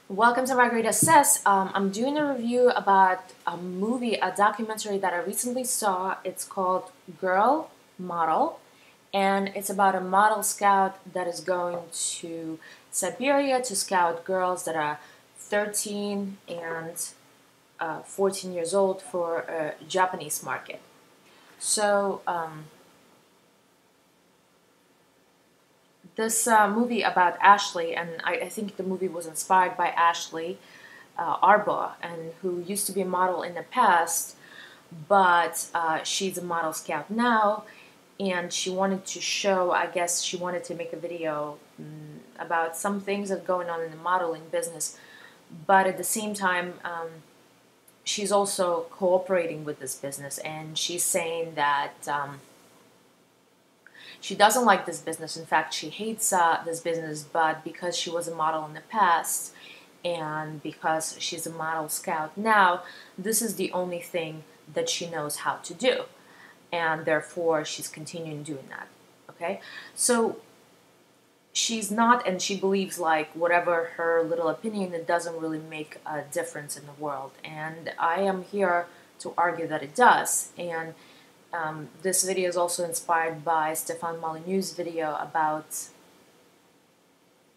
Welcome to MargaritaSays. I'm doing a review about a movie, a documentary that I recently saw. It's called Girl Model, and it's about a model scout that is going to Siberia to scout girls that are 13 and 14 years old for a Japanese market. So, this movie about Ashley, and I think the movie was inspired by Ashley Arbaugh, and who used to be a model in the past, but she's a model scout now, and she wanted to show, I guess she wanted to make a video about some things that are going on in the modeling business, but at the same time, she's also cooperating with this business, and she's saying that she doesn't like this business. In fact, she hates this business, but because she was a model in the past and because she's a model scout now, this is the only thing that she knows how to do. And therefore, she's continuing doing that. Okay? So she's not, and she believes like whatever her little opinion, it doesn't really make a difference in the world. And I am here to argue that it does. And this video is also inspired by Stefan Molyneux's video about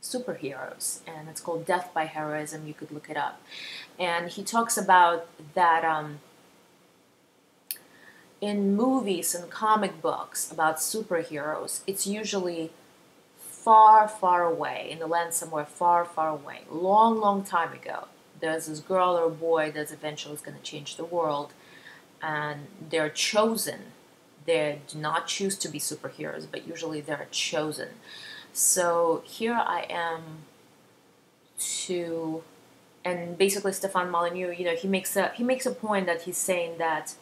superheroes, and it's called Death by Heroism. You could look it up. And he talks about that in movies and comic books about superheroes, it's usually far, far away, in the land somewhere far, far away. Long, long time ago, there's this girl or boy that's eventually going to change the world, and they're chosen. They do not choose to be superheroes, but usually they're chosen. So here I am to, and basically Stefan Molyneux, he makes a point that he's saying that,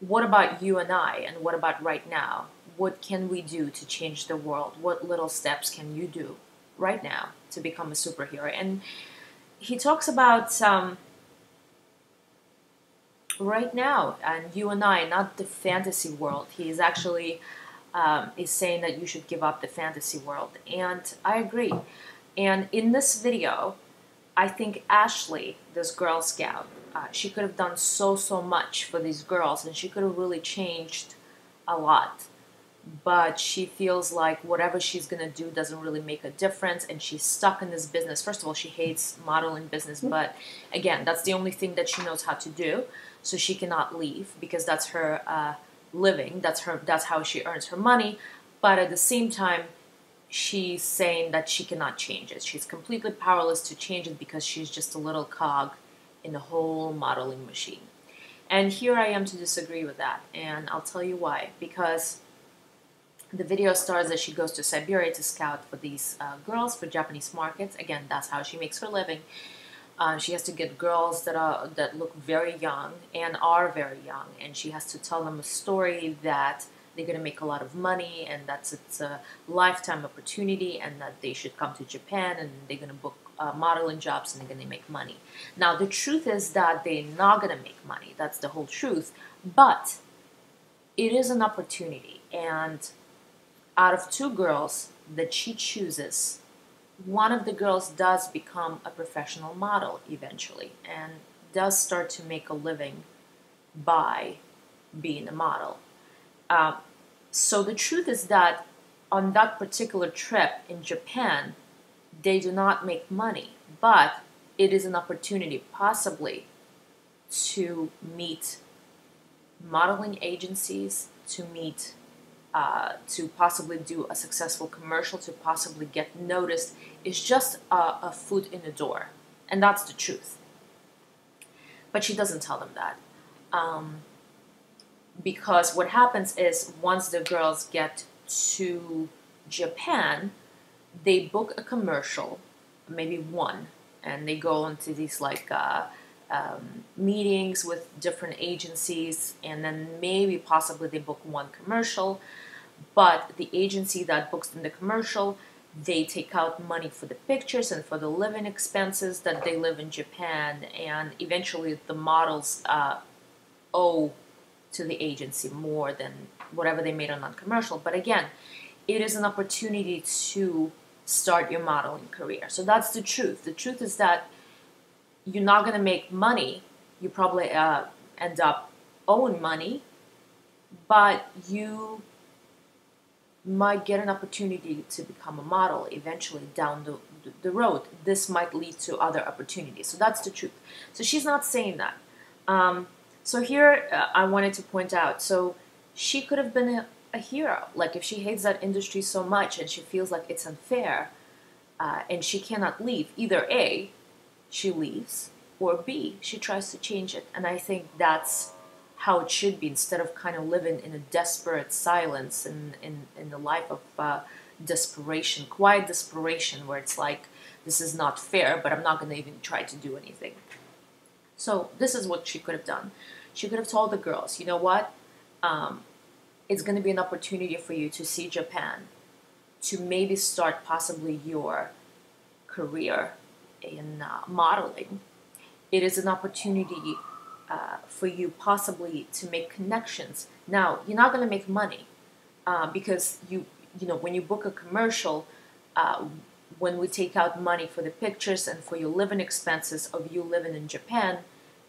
what about you and I, and what about right now? What can we do to change the world? What little steps can you do right now to become a superhero? And he talks about right now, and you and I, not the fantasy world. He's actually is saying that you should give up the fantasy world, and I agree. And in this video, I think Ashley, this Girl Scout, she could have done so much for these girls, and she could have really changed a lot. But she feels like whatever she's going to do doesn't really make a difference, and she's stuck in this business. First of all, she hates modeling business, but again, that's the only thing that she knows how to do, so she cannot leave because that's her living. That's how she earns her money. But at the same time, she's saying that she cannot change it. She's completely powerless to change it because she's just a little cog in the whole modeling machine. And here I am to disagree with that, and I'll tell you why. Because the video starts that she goes to Siberia to scout for these girls for Japanese markets. Again, that's how she makes her living. She has to get girls that look very young and are very young, and she has to tell them a story that they're going to make a lot of money, and that it's a lifetime opportunity, and that they should come to Japan, and they're going to book modeling jobs, and they're going to make money. Now, the truth is that they're not going to make money. That's the whole truth. But it is an opportunity, and out of two girls that she chooses, one of the girls does become a professional model eventually and does start to make a living by being a model. So the truth is that on that particular trip in Japan, they do not make money, but it is an opportunity possibly to meet modeling agencies, to meet to possibly do a successful commercial, to possibly get noticed. Is just a foot in the door, and that's the truth. But she doesn't tell them that, because what happens is once the girls get to Japan, they book a commercial, maybe one, and they go into these like meetings with different agencies, and then maybe possibly they book one commercial, but the agency that books them the commercial, they take out money for the pictures and for the living expenses that they live in Japan, and eventually the models owe to the agency more than whatever they made on that commercial. But again, it is an opportunity to start your modeling career. So that's the truth. The truth is that you're not going to make money. You probably end up owing money, but you might get an opportunity to become a model eventually down the road. This might lead to other opportunities. So that's the truth. So she's not saying that. So here I wanted to point out, so she could have been a hero. Like if she hates that industry so much and she feels like it's unfair and she cannot leave, either A, she leaves, or B, she tries to change it. And I think that's how it should be, instead of kind of living in a desperate silence in the life of desperation, quiet desperation, where it's like, this is not fair, but I'm not going to even try to do anything. So this is what she could have done. She could have told the girls, you know what, it's going to be an opportunity for you to see Japan, to maybe start possibly your career in modeling. It is an opportunity for you possibly to make connections. Now, you're not going to make money because you know, when you book a commercial, when we take out money for the pictures and for your living expenses of you living in Japan,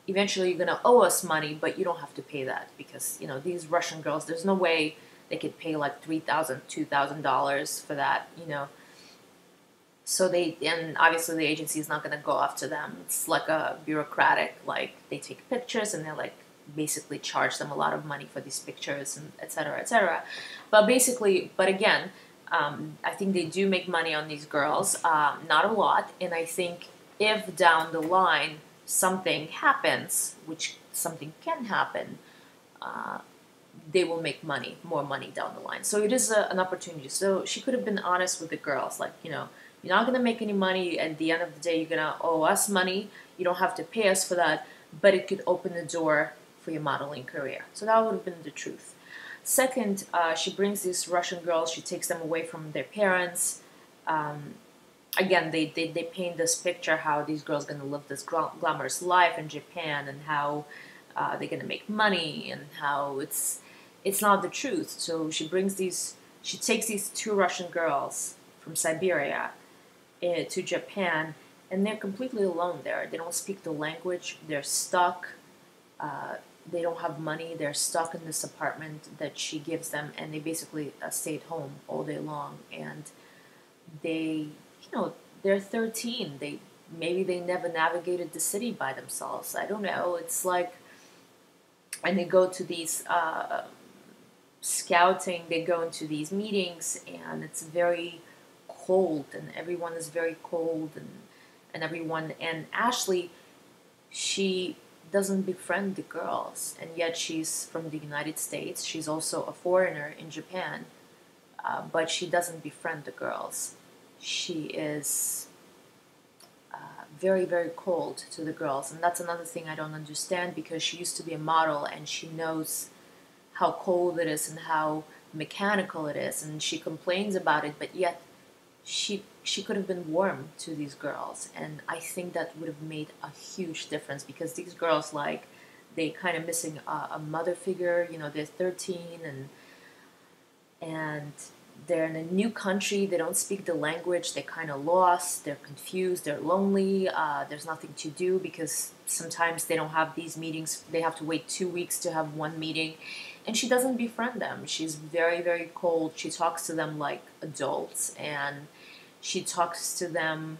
eventually you're going to owe us money, but you don't have to pay that because, you know, these Russian girls, there's no way they could pay like $3,000, $2,000 for that, you know. So and obviously the agency is not going to go after them. It's like a bureaucratic, like they take pictures and they like basically charge them a lot of money for these pictures and et cetera, et cetera. But basically, but again, I think they do make money on these girls, not a lot. And I think if down the line something happens, which something can happen, they will make money, more money down the line. So it is an opportunity. So she could have been honest with the girls, like, you know, you're not going to make any money. At the end of the day, you're going to owe us money. You don't have to pay us for that, but it could open the door for your modeling career. So that would have been the truth. Second, she brings these Russian girls, she takes them away from their parents. Again, they paint this picture how these girls are going to live this glamorous life in Japan and how they're going to make money and how it's not the truth. So she takes these two Russian girls from Siberia to Japan, and they're completely alone there. They don't speak the language. They're stuck. They don't have money. They're stuck in this apartment that she gives them, and they basically stay at home all day long. And they, you know, they're 13. Maybe they never navigated the city by themselves. I don't know. It's like, and they go to these scouting. They go into these meetings, and it's very cold, and everyone is very cold, and everyone. And Ashley, she doesn't befriend the girls, and yet she's from the United States. She's also a foreigner in Japan, but she doesn't befriend the girls. She is very, very cold to the girls, and that's another thing I don't understand, because she used to be a model and she knows how cold it is and how mechanical it is, and she complains about it, but yet she could have been warm to these girls, and I think that would have made a huge difference, because these girls, like, they kind of missing a mother figure. You know, they're 13 and they're in a new country. They don't speak the language. They're kind of lost. They're confused. They're lonely. There's nothing to do, because sometimes they don't have these meetings. They have to wait 2 weeks to have one meeting, and she doesn't befriend them. She's very, very cold. She talks to them like adults, and she talks to them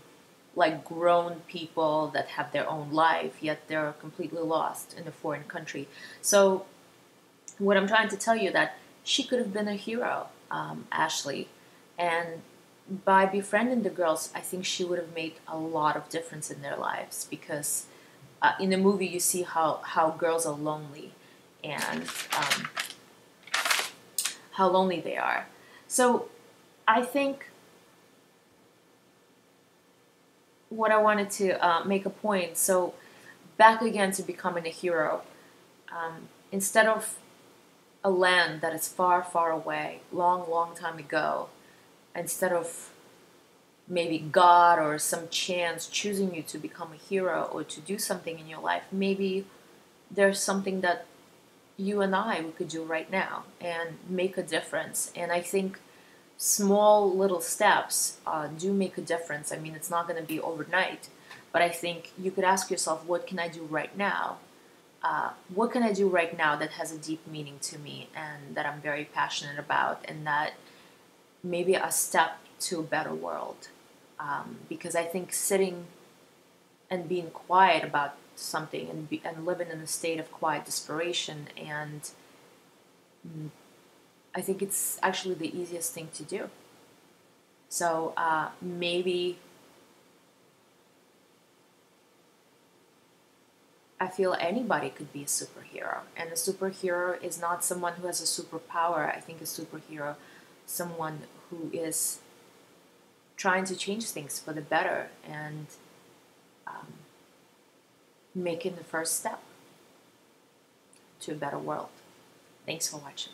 like grown people that have their own life, yet they're completely lost in a foreign country. So what I'm trying to tell you, that she could have been a hero, Ashley, and by befriending the girls, I think she would have made a lot of difference in their lives, because in the movie you see how girls are lonely, and how lonely they are. So I think what I wanted to make a point, so back again to becoming a hero, instead of a land that is far, far away, long, long time ago, instead of maybe God or some chance choosing you to become a hero or to do something in your life, maybe there's something that you and we could do right now and make a difference. And I think small little steps do make a difference. I mean, it's not going to be overnight, But I think you could ask yourself, what can I do right now? What can I do right now that has a deep meaning to me and that I'm very passionate about, and that maybe a step to a better world? Because I think sitting and being quiet about something and living in a state of quiet desperation, and I think it's actually the easiest thing to do. So maybe I feel anybody could be a superhero, and a superhero is not someone who has a superpower. I think a superhero, someone who is trying to change things for the better and making the first step to a better world. Thanks for watching.